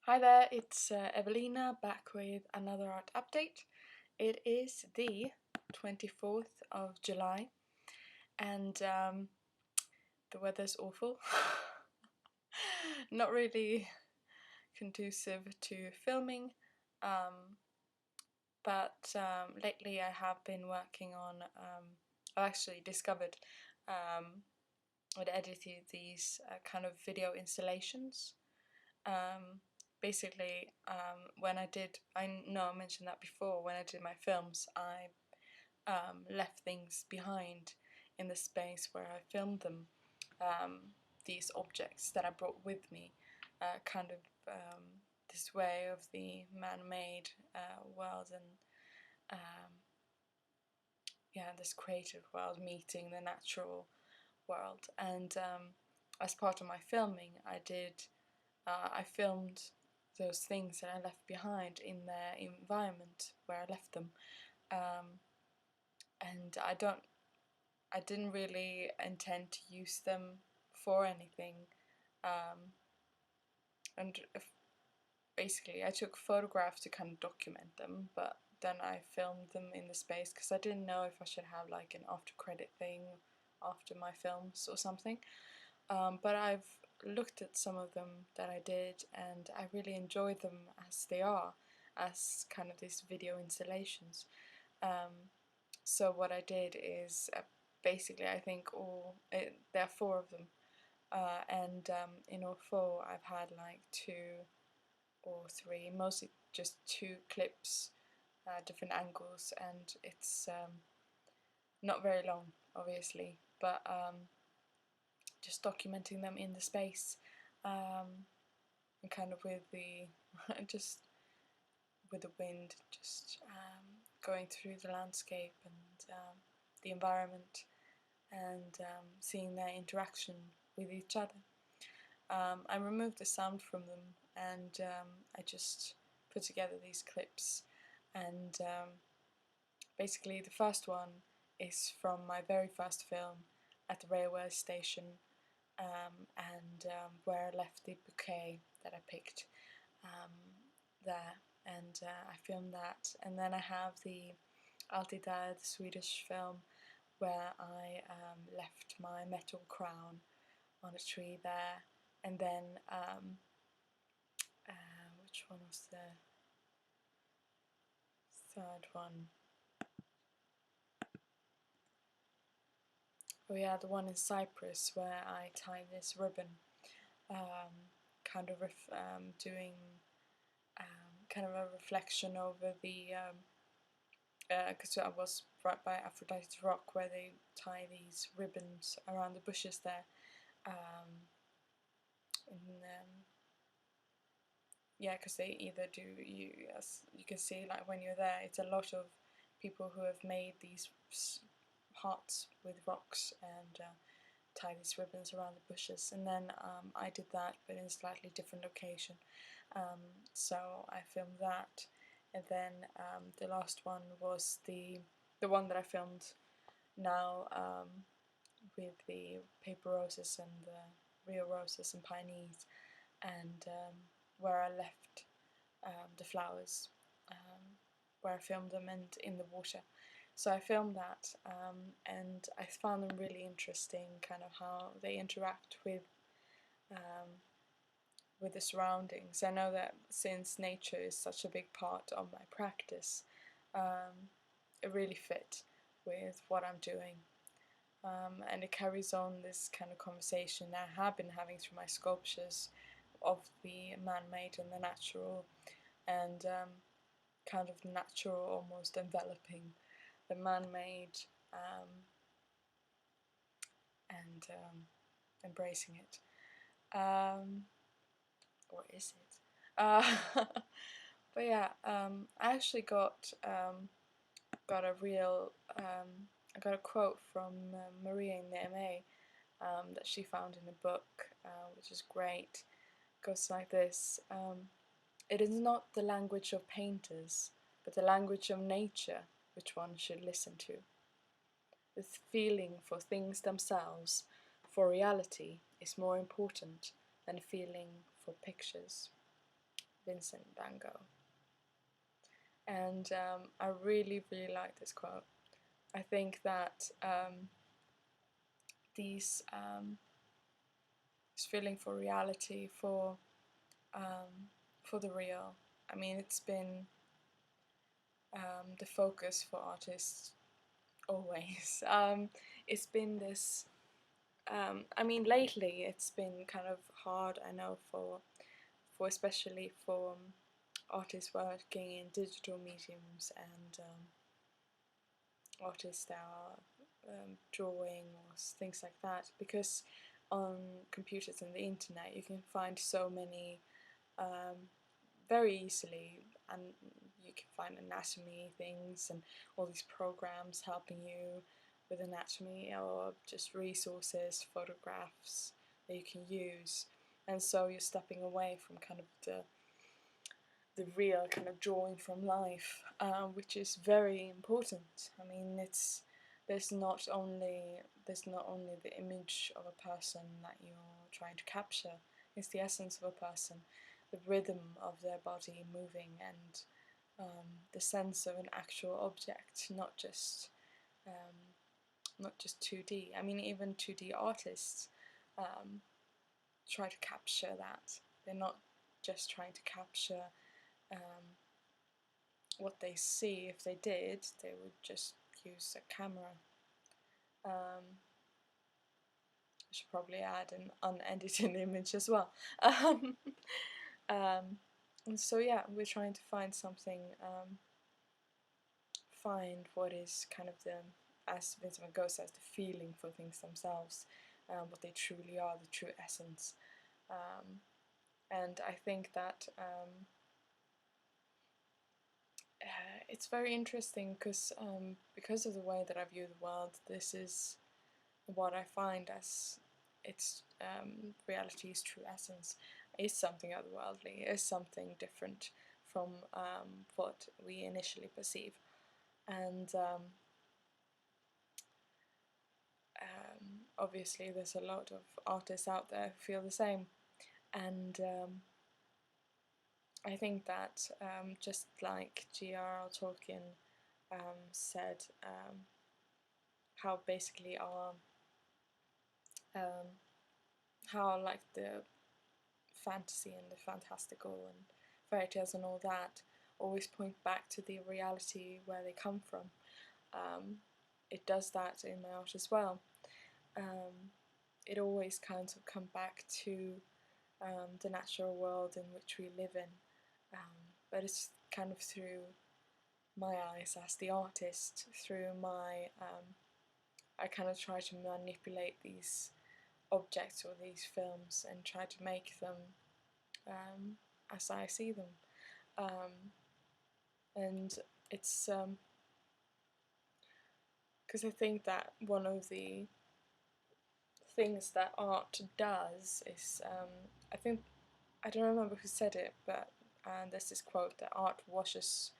Hi there, it's Evelina back with another art update. It is the 24th of July and the weather's awful. Not really conducive to filming, but lately I have been working on, I actually discovered I'd edited these kind of video installations. Um, Basically, when I know I mentioned that before, when I did my films, I left things behind in the space where I filmed them. These objects that I brought with me, kind of this way of the man-made world and yeah, this creative world meeting the natural world. And as part of my filming, I filmed those things that I left behind in their environment where I left them, and I didn't really intend to use them for anything, and basically I took photographs to kind of document them, but then I filmed them in the space because I didn't know if I should have like an after credit thing after my films or something. But I've looked at some of them that I did and I really enjoy them as they are, as kind of these video installations. So what I did is basically I think there are four of them, and in all four I've had like two or three, mostly just two clips, different angles, and it's not very long obviously, but just documenting them in the space, and kind of with the just with the wind just going through the landscape and the environment, and seeing their interaction with each other. I removed the sound from them, and I just put together these clips, and basically the first one is from my very first film at the railway station, and where I left the bouquet that I picked um, there, and I filmed that. And then I have the Alltid Där, the Swedish film, where I left my metal crown on a tree there, and then which one was the third one? Oh yeah, the one in Cyprus where I tied this ribbon, kind of doing kind of a reflection over the because I was right by Aphrodite's Rock where they tie these ribbons around the bushes there. And yeah, because they either do you, as you can see, like when you're there, it's a lot of people who have made these hearts with rocks and tie these ribbons around the bushes. And then I did that, but in a slightly different location. So I filmed that, and then the last one was the one that I filmed now, with the paper roses and the real roses and peonies, and where I left the flowers, where I filmed them and in the water. So I filmed that, and I found them really interesting, kind of how they interact with the surroundings. I know that since nature is such a big part of my practice, it really fit with what I'm doing. And it carries on this kind of conversation that I have been having through my sculptures of the man-made and the natural, and kind of natural almost enveloping the man-made, and embracing it. What is it? But yeah, I actually got a real I got a quote from Maria Neme, that she found in a book, which is great. It goes like this: it is not the language of painters, but the language of nature which one should listen to. This feeling for things themselves, for reality, is more important than feeling for pictures. Vincent van Gogh. And I really, really like this quote. I think that this feeling for reality, for the real. I mean, it's been the focus for artists always. It's been this. I mean, lately it's been kind of hard. I know for especially for artists working in digital mediums and artists that are drawing or things like that, because on computers and the internet you can find so many very easily, and you can find anatomy things and all these programs helping you with anatomy, or just resources, photographs that you can use, and so you're stepping away from kind of the real kind of drawing from life, which is very important. I mean, there's not only the image of a person that you're trying to capture, it's the essence of a person, the rhythm of their body moving, and the sense of an actual object, not just 2D. I mean, even 2D artists try to capture that. They're not just trying to capture what they see. If they did, they would just use a camera. I should probably add an unedited image as well. And so yeah, we're trying to find something, find what is kind of the, as Vincent van Gogh says, the feeling for things themselves, what they truly are, the true essence. And I think that it's very interesting because of the way that I view the world. This is what I find as its reality's true essence, is something otherworldly, is something different from what we initially perceive. And obviously there's a lot of artists out there who feel the same, and I think that just like J.R.R. Tolkien said, how basically how like the fantasy and the fantastical and fairy tales and all that always point back to the reality where they come from. It does that in my art as well. It always kind of come back to the natural world in which we live in, but it's kind of through my eyes as the artist, through my I kind of try to manipulate these objects or these films and try to make them as I see them, and it's because I think that one of the things that art does is I don't remember who said it, but there's this quote that art washes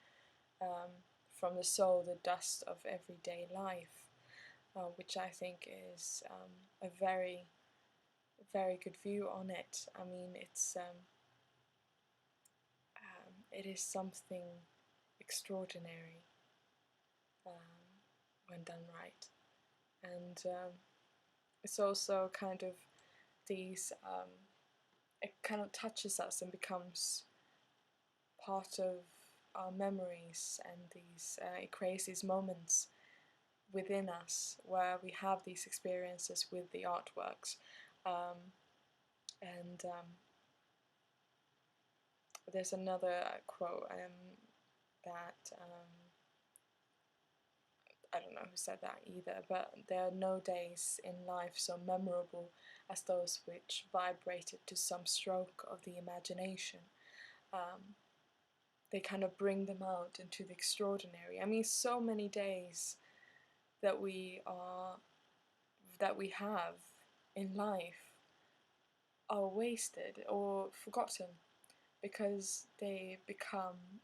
from the soul the dust of everyday life, which I think is a very, very good view on it. I mean, it is something extraordinary when done right, and it's also kind of these. It kind of touches us and becomes part of our memories, and these it creates these moments within us where we have these experiences with the artworks, and there's another quote that I don't know who said that either, but there are no days in life so memorable as those which vibrated to some stroke of the imagination. They kind of bring them out into the extraordinary. I mean, so many days that we have in life are wasted or forgotten because they become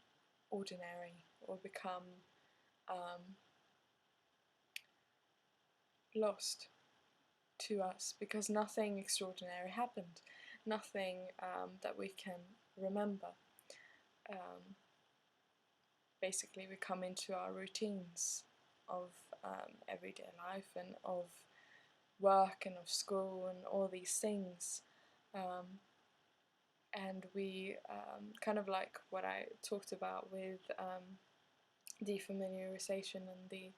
ordinary or become lost to us because nothing extraordinary happened, nothing that we can remember. basically we come into our routines of everyday life and of work and of school and all these things. And we kind of like what I talked about with defamiliarization and the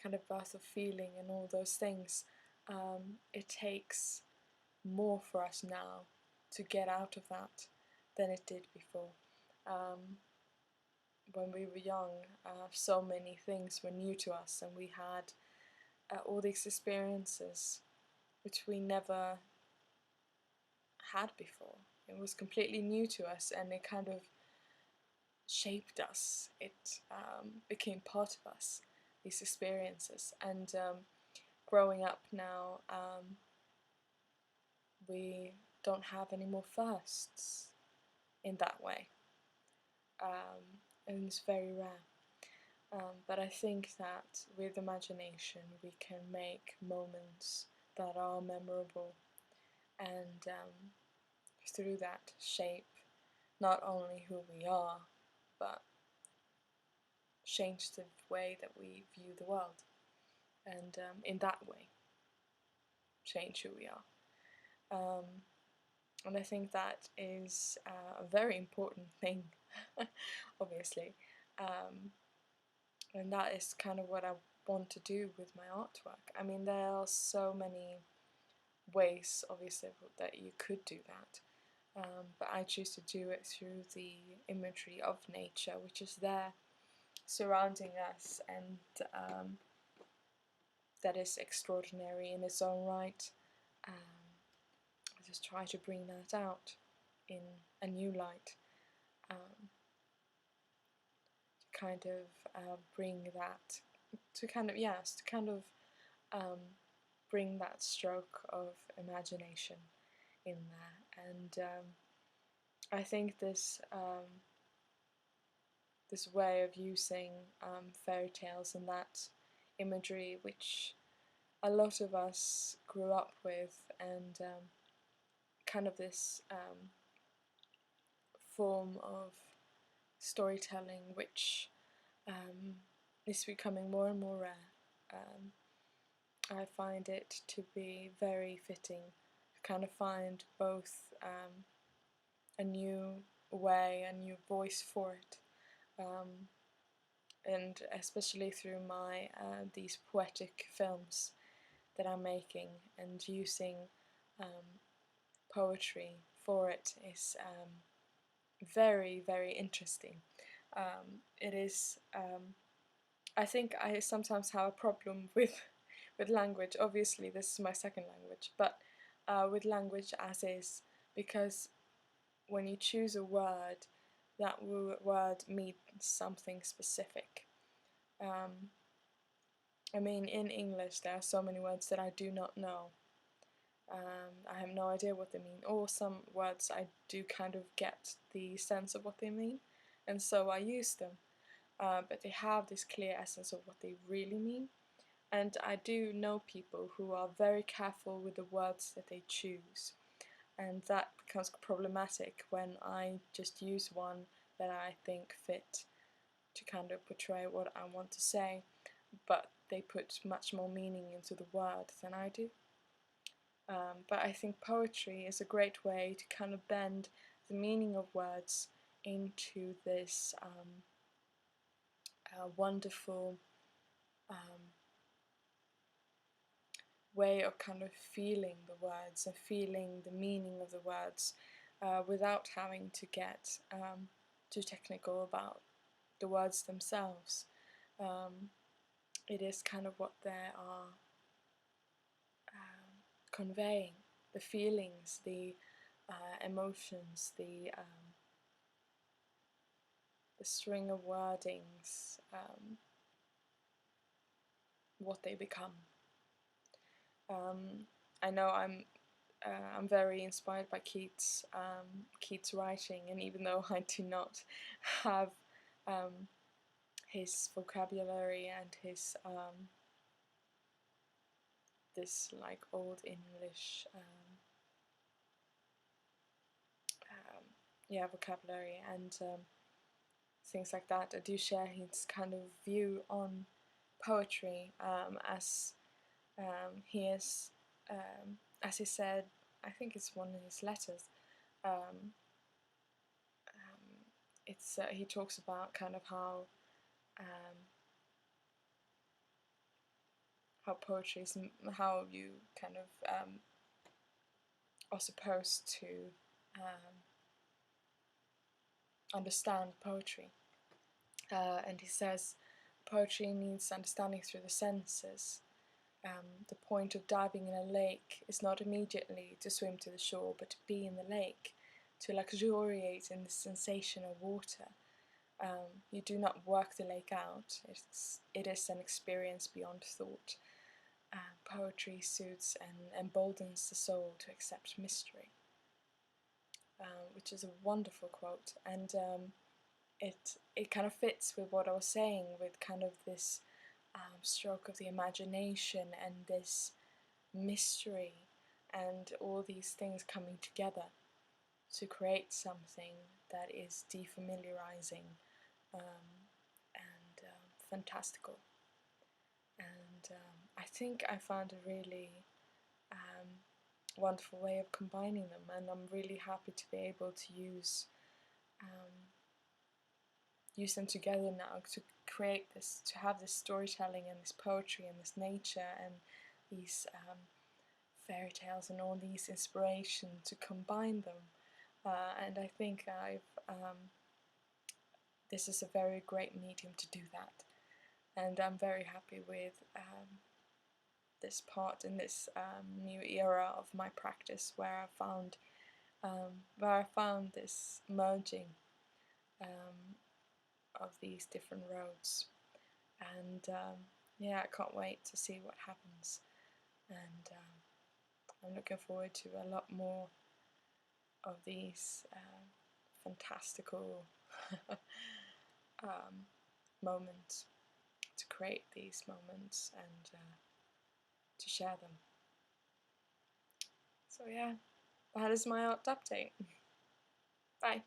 kind of birth of feeling and all those things. It takes more for us now to get out of that than it did before. When we were young, so many things were new to us, and we had all these experiences which we never had before. It was completely new to us, and it kind of shaped us. It became part of us, these experiences. And growing up now, we don't have any more firsts in that way, and it's very rare. But I think that with imagination we can make moments that are memorable, and through that shape not only who we are, but change the way that we view the world, and in that way change who we are. And I think that is a very important thing, obviously. And that is kind of what I want to do with my artwork. I mean, there are so many ways, obviously, that you could do that. But I choose to do it through the imagery of nature, which is there surrounding us, and that is extraordinary in its own right. I just try to bring that out in a new light, to kind of bring that, to kind of, yes, to kind of bring that stroke of imagination in there. And I think this way of using fairy tales and that imagery, which a lot of us grew up with, and kind of this form of storytelling which is becoming more and more rare. I find it to be very fitting to kind of find both a new way, a new voice for it, and especially through my these poetic films that I'm making, and using poetry for it is very, very interesting. It is. I think I sometimes have a problem with language. Obviously, this is my second language, but with language as is, because when you choose a word, that word means something specific. I mean, in English, there are so many words that I do not know. I have no idea what they mean, or some words I do kind of get the sense of what they mean, and so I use them. But they have this clear essence of what they really mean. And I do know people who are very careful with the words that they choose, and that becomes problematic when I just use one that I think fit to kind of portray what I want to say, but they put much more meaning into the word than I do. But I think poetry is a great way to kind of bend the meaning of words into this wonderful way of kind of feeling the words and feeling the meaning of the words, without having to get too technical about the words themselves. It is kind of what they are conveying, the feelings, the emotions, the string of wordings, what they become. I know I'm very inspired by Keats' writing, and even though I do not have his vocabulary and his this like old English yeah, vocabulary, and things like that. I do share his kind of view on poetry, he is, as he said, I think it's one of his letters. Um, it's he talks about kind of how poetry is, how you kind of are supposed to understand poetry. And he says poetry needs understanding through the senses. The point of diving in a lake is not immediately to swim to the shore, but to be in the lake, to luxuriate in the sensation of water. You do not work the lake out, it is an experience beyond thought. Poetry suits and emboldens the soul to accept mystery, which is a wonderful quote, and it kind of fits with what I was saying, with kind of this stroke of the imagination and this mystery and all these things coming together to create something that is defamiliarizing and fantastical. And I think I found a really wonderful way of combining them, and I'm really happy to be able to use them together now, to create this, to have this storytelling and this poetry and this nature and these fairy tales and all these inspirations, to combine them. And I think this is a very great medium to do that. And I'm very happy with this part in this new era of my practice, where I found this merging of these different roads. And yeah, I can't wait to see what happens. And I'm looking forward to a lot more of these fantastical moments, to create these moments and to share them. So yeah, that is my art update. Bye.